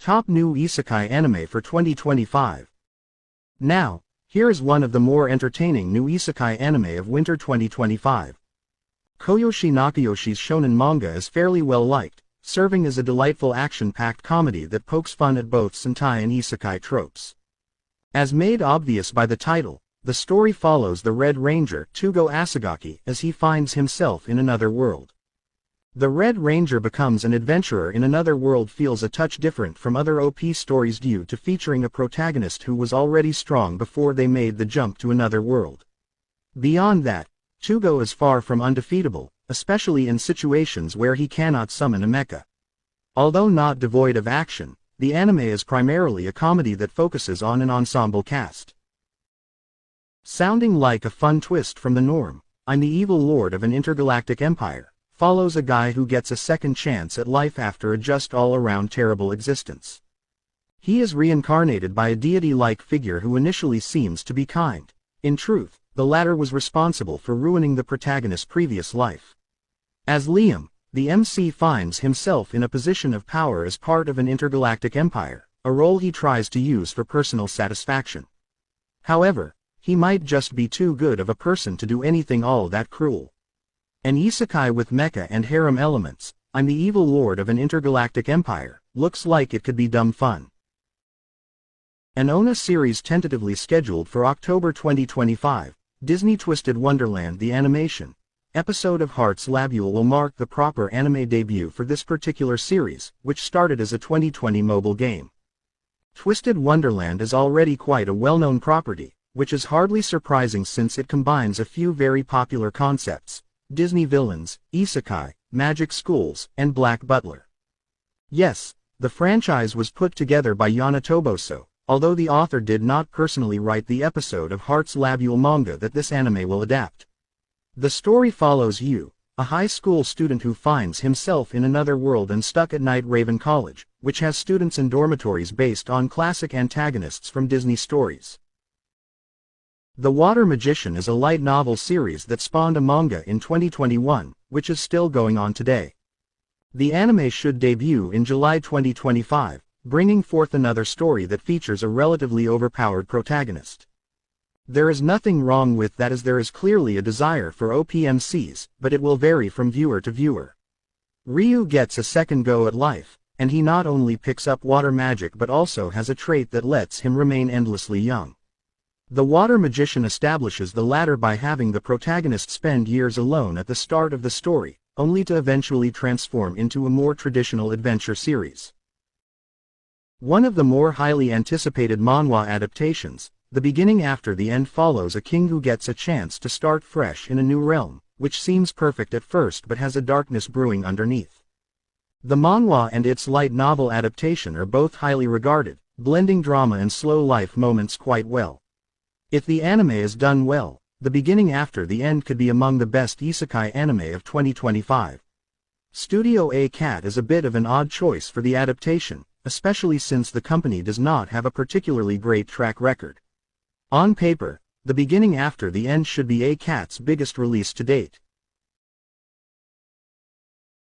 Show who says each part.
Speaker 1: Top new Isekai Anime for 2025. Now, here is one of the more entertaining new Isekai Anime of winter 2025. Koyoshi Nakayoshi's shonen manga is fairly well liked, serving as a delightful action-packed comedy that pokes fun at both Sentai and Isekai tropes. As made obvious by the title, the story follows the Red Ranger, Tugo Asagaki, as he finds himself in another world. The Red Ranger becomes an adventurer in another world feels a touch different from other OP stories due to featuring a protagonist who was already strong before they made the jump to another world. Beyond that, Tugo is far from undefeatable, especially in situations where he cannot summon a mecha. Although not devoid of action, the anime is primarily a comedy that focuses on an ensemble cast. Sounding like a fun twist from the norm, I'm the evil lord of an intergalactic empire follows a guy who gets a second chance at life after a just all-around terrible existence. He is reincarnated by a deity-like figure who initially seems to be kind. In truth, the latter was responsible for ruining the protagonist's previous life. As Liam, the MC finds himself in a position of power as part of an intergalactic empire, a role he tries to use for personal satisfaction. However, he might just be too good of a person to do anything all that cruel. An isekai with mecha and harem elements, I'm the evil lord of an intergalactic empire, looks like it could be dumb fun. An ONA series tentatively scheduled for October 2025, Disney Twisted Wonderland the animation episode of Heart's Labule will mark the proper anime debut for this particular series, which started as a 2020 mobile game. Twisted Wonderland is already quite a well-known property, which is hardly surprising since it combines a few very popular concepts: Disney villains, isekai, magic schools, and Black Butler. Yes, the franchise was put together by Yana Toboso, although the author did not personally write the episode of Heart's Labule manga that this anime will adapt. The story follows Yu, a high school student who finds himself in another world and stuck at Night Raven College, which has students in dormitories based on classic antagonists from Disney stories. The Water Magician is a light novel series that spawned a manga in 2021, which is still going on today. The anime should debut in July 2025, bringing forth another story that features a relatively overpowered protagonist. There is nothing wrong with that, as there is clearly a desire for OPMCs, but it will vary from viewer to viewer. Ryu gets a second go at life, and he not only picks up water magic but also has a trait that lets him remain endlessly young. The Water Magician establishes the latter by having the protagonist spend years alone at the start of the story, only to eventually transform into a more traditional adventure series. One of the more highly anticipated manhwa adaptations, The Beginning After the End, follows a king who gets a chance to start fresh in a new realm, which seems perfect at first but has a darkness brewing underneath. The manhwa and its light novel adaptation are both highly regarded, blending drama and slow life moments quite well. If the anime is done well, The Beginning After the End could be among the best isekai anime of 2025. Studio A-Cat is a bit of an odd choice for the adaptation, especially since the company does not have a particularly great track record. On paper, The Beginning After the End should be A-Cat's biggest release to date,